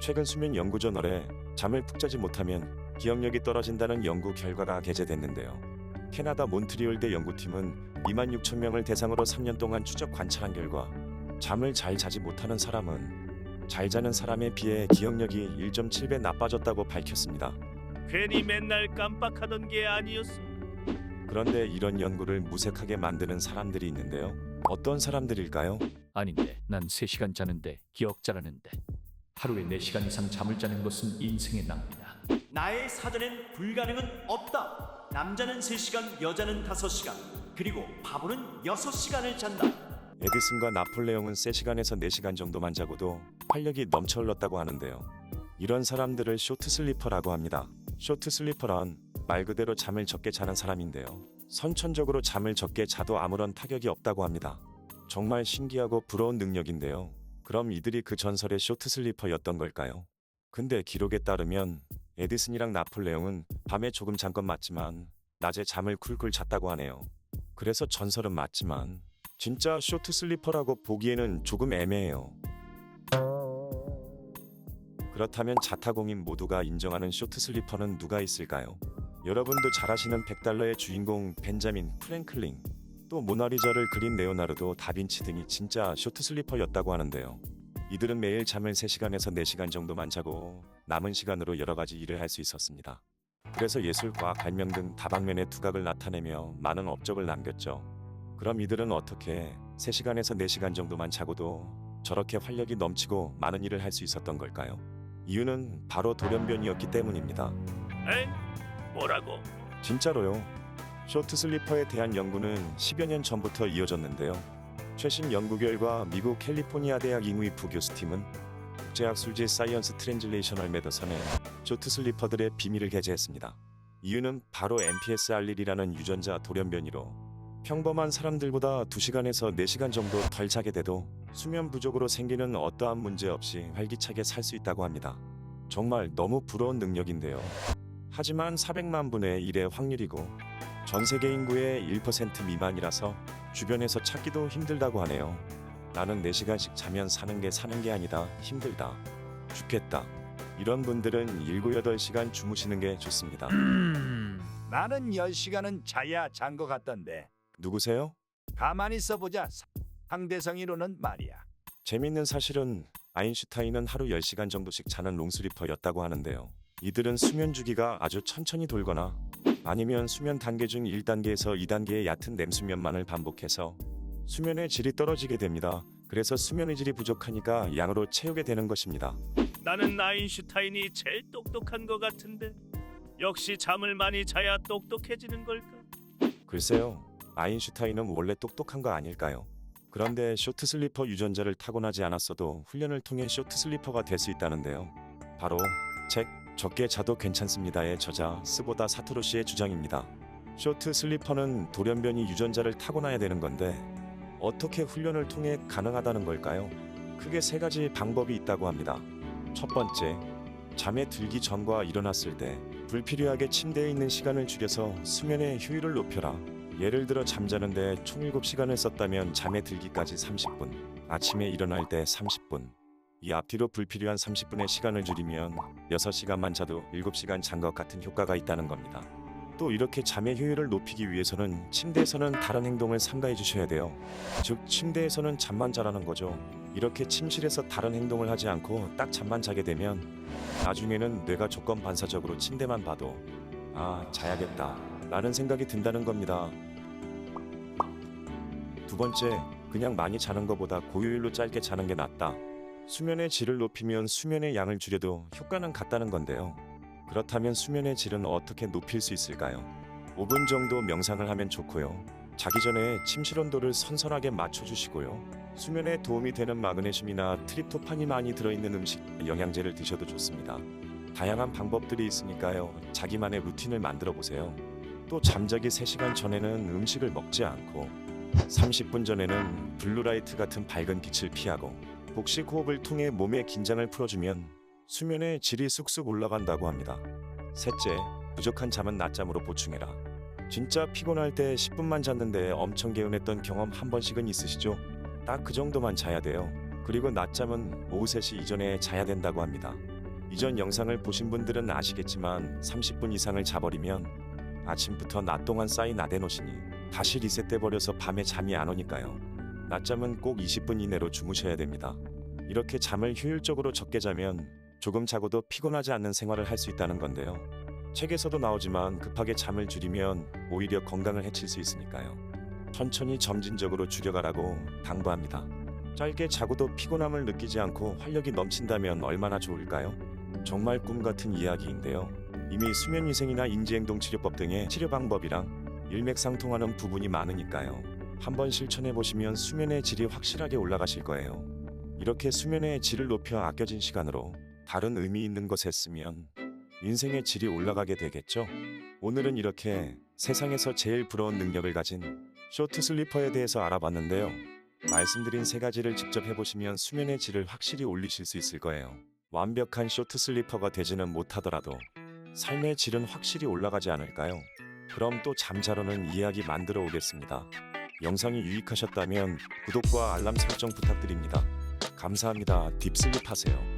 최근 수면 연구 저널에 잠을 푹 자지 못하면 기억력이 떨어진다는 연구 결과가 게재됐는데요. 캐나다 몬트리올대 연구팀은 26,000명을 대상으로 3년 동안 추적 관찰한 결과 잠을 잘 자지 못하는 사람은 잘 자는 사람에 비해 기억력이 1.7배 나빠졌다고 밝혔습니다. 괜히 맨날 깜빡하던 게 아니었어. 그런데 이런 연구를 무색하게 만드는 사람들이 있는데요. 어떤 사람들일까요? 아닌데 난 3시간 자는데 기억 잘하는데 하루에 4시간 이상 잠을 자는 것은 인생의 낭비다. 나의 사전엔 불가능은 없다. 남자는 3시간, 여자는 5시간, 그리고 바보는 6시간을 잔다. 에디슨과 나폴레옹은 3시간에서 4시간 정도만 자고도 활력이 넘쳐 흘렀다고 하는데요. 이런 사람들을 쇼트 슬리퍼라고 합니다. 쇼트 슬리퍼란 말 그대로 잠을 적게 자는 사람인데요. 선천적으로 잠을 적게 자도 아무런 타격이 없다고 합니다. 정말 신기하고 부러운 능력인데요. 그럼 이들이 그 전설의 쇼트 슬리퍼였던 걸까요? 근데 기록에 따르면 에디슨이랑 나폴레옹은 밤에 조금 잔 건 맞지만 낮에 잠을 쿨쿨 잤다고 하네요. 그래서 전설은 맞지만 진짜 쇼트 슬리퍼라고 보기에는 조금 애매해요. 그렇다면 자타공인 모두가 인정하는 쇼트 슬리퍼는 누가 있을까요? 여러분도 잘 아시는 $100의 주인공 벤자민 프랭클린, 또 모나리자를 그린 레오나르도 다빈치 등이 진짜 쇼트 슬리퍼였다고 하는데요. 이들은 매일 잠을 3시간에서 4시간 정도만 자고 남은 시간으로 여러 가지 일을 할 수 있었습니다. 그래서 예술, 과학, 발명 등 다방면의 두각을 나타내며 많은 업적을 남겼죠. 그럼 이들은 어떻게 3시간에서 4시간 정도만 자고도 저렇게 활력이 넘치고 많은 일을 할 수 있었던 걸까요? 이유는 바로 돌연변이었기 때문입니다. 엥? 뭐라고? 진짜로요. 쇼트 슬리퍼에 대한 연구는 10여 년 전부터 이어졌는데요. 최신 연구 결과 미국 캘리포니아 대학 잉위 부교수팀은 국제학술지 사이언스 트랜즐레이셔널 메더선에 쇼트 슬리퍼들의 비밀을 게재했습니다. 이유는 바로 MPSR1이라는 유전자 돌연변이로 평범한 사람들보다 2시간에서 4시간 정도 덜 자게 돼도 수면 부족으로 생기는 어떠한 문제 없이 활기차게 살 수 있다고 합니다. 정말 너무 부러운 능력인데요. 하지만 400만 분의 1의 확률이고 전 세계 인구의 1% 미만이라서 주변에서 찾기도 힘들다고 하네요. 나는 4시간씩 자면 사는 게 아니다. 힘들다. 죽겠다. 이런 분들은 7, 8시간 주무시는 게 좋습니다. 나는 10시간은 자야 잔 것 같던데. 누구세요? 가만히 있어보자. 상대성이로는 말이야. 재밌는 사실은 아인슈타인은 하루 10시간 정도씩 자는 롱슬리퍼였다고 하는데요. 이들은 수면 주기가 아주 천천히 돌거나 아니면 수면 단계 중 1단계에서 2단계의 얕은 렘수면만을 반복해서 수면의 질이 떨어지게 됩니다. 그래서 수면의 질이 부족하니까 양으로 채우게 되는 것입니다. 나는 아인슈타인이 제일 똑똑한 것 같은데 역시 잠을 많이 자야 똑똑해지는 걸까? 글쎄요. 아인슈타인은 원래 똑똑한 거 아닐까요? 그런데 쇼트 슬리퍼 유전자를 타고나지 않았어도 훈련을 통해 쇼트 슬리퍼가 될 수 있다는데요. 바로 책 적게 자도 괜찮습니다의 저자 스보다 사토루 씨의 주장입니다. 쇼트 슬리퍼는 돌연변이 유전자를 타고나야 되는 건데 어떻게 훈련을 통해 가능하다는 걸까요? 크게 3가지 방법이 있다고 합니다. 첫 번째, 잠에 들기 전과 일어났을 때 불필요하게 침대에 있는 시간을 줄여서 수면의 효율을 높여라. 예를 들어 잠자는데 총 7시간을 썼다면 잠에 들기까지 30분, 아침에 일어날 때 30분. 이 앞뒤로 불필요한 30분의 시간을 줄이면 6시간만 자도 7시간 잔 것 같은 효과가 있다는 겁니다. 또 이렇게 잠의 효율을 높이기 위해서는 침대에서는 다른 행동을 삼가해 주셔야 돼요. 즉 침대에서는 잠만 자라는 거죠. 이렇게 침실에서 다른 행동을 하지 않고 딱 잠만 자게 되면 나중에는 뇌가 조건 반사적으로 침대만 봐도 아 자야겠다 라는 생각이 든다는 겁니다. 두 번째, 그냥 많이 자는 것보다 고효율로 짧게 자는 게 낫다. 수면의 질을 높이면 수면의 양을 줄여도 효과는 같다는 건데요. 그렇다면 수면의 질은 어떻게 높일 수 있을까요? 5분 정도 명상을 하면 좋고요. 자기 전에 침실 온도를 선선하게 맞춰주시고요. 수면에 도움이 되는 마그네슘이나 트립토판이 많이 들어있는 음식, 영양제를 드셔도 좋습니다. 다양한 방법들이 있으니까요. 자기만의 루틴을 만들어 보세요. 또 잠자기 3시간 전에는 음식을 먹지 않고 30분 전에는 블루라이트 같은 밝은 빛을 피하고 복식 호흡을 통해 몸의 긴장을 풀어주면 수면의 질이 쑥쑥 올라간다고 합니다. 셋째, 부족한 잠은 낮잠으로 보충해라. 진짜 피곤할 때 10분만 잤는데 엄청 개운했던 경험 한 번씩은 있으시죠? 딱 그 정도만 자야 돼요. 그리고 낮잠은 오후 3시 이전에 자야 된다고 합니다. 이전 영상을 보신 분들은 아시겠지만 30분 이상을 자버리면 아침부터 낮 동안 쌓인 아데노신이 다시 리셋돼 버려서 밤에 잠이 안 오니까요. 낮잠은 꼭 20분 이내로 주무셔야 됩니다. 이렇게 잠을 효율적으로 적게 자면 조금 자고도 피곤하지 않는 생활을 할 수 있다는 건데요. 책에서도 나오지만 급하게 잠을 줄이면 오히려 건강을 해칠 수 있으니까요. 천천히 점진적으로 줄여가라고 당부합니다. 짧게 자고도 피곤함을 느끼지 않고 활력이 넘친다면 얼마나 좋을까요? 정말 꿈 같은 이야기인데요. 이미 수면위생이나 인지행동치료법 등의 치료 방법이랑 일맥상통하는 부분이 많으니까요. 한번 실천해보시면 수면의 질이 확실하게 올라가실 거예요. 이렇게 수면의 질을 높여 아껴진 시간으로 다른 의미 있는 것에 쓰면 인생의 질이 올라가게 되겠죠. 오늘은 이렇게 세상에서 제일 부러운 능력을 가진 쇼트 슬리퍼에 대해서 알아봤는데요. 말씀드린 세 가지를 직접 해보시면 수면의 질을 확실히 올리실 수 있을 거예요. 완벽한 쇼트 슬리퍼가 되지는 못하더라도 삶의 질은 확실히 올라가지 않을까요? 그럼 또 잠자러는 이야기 만들어 오겠습니다. 영상이 유익하셨다면 구독과 알람 설정 부탁드립니다. 감사합니다. 딥슬립 하세요.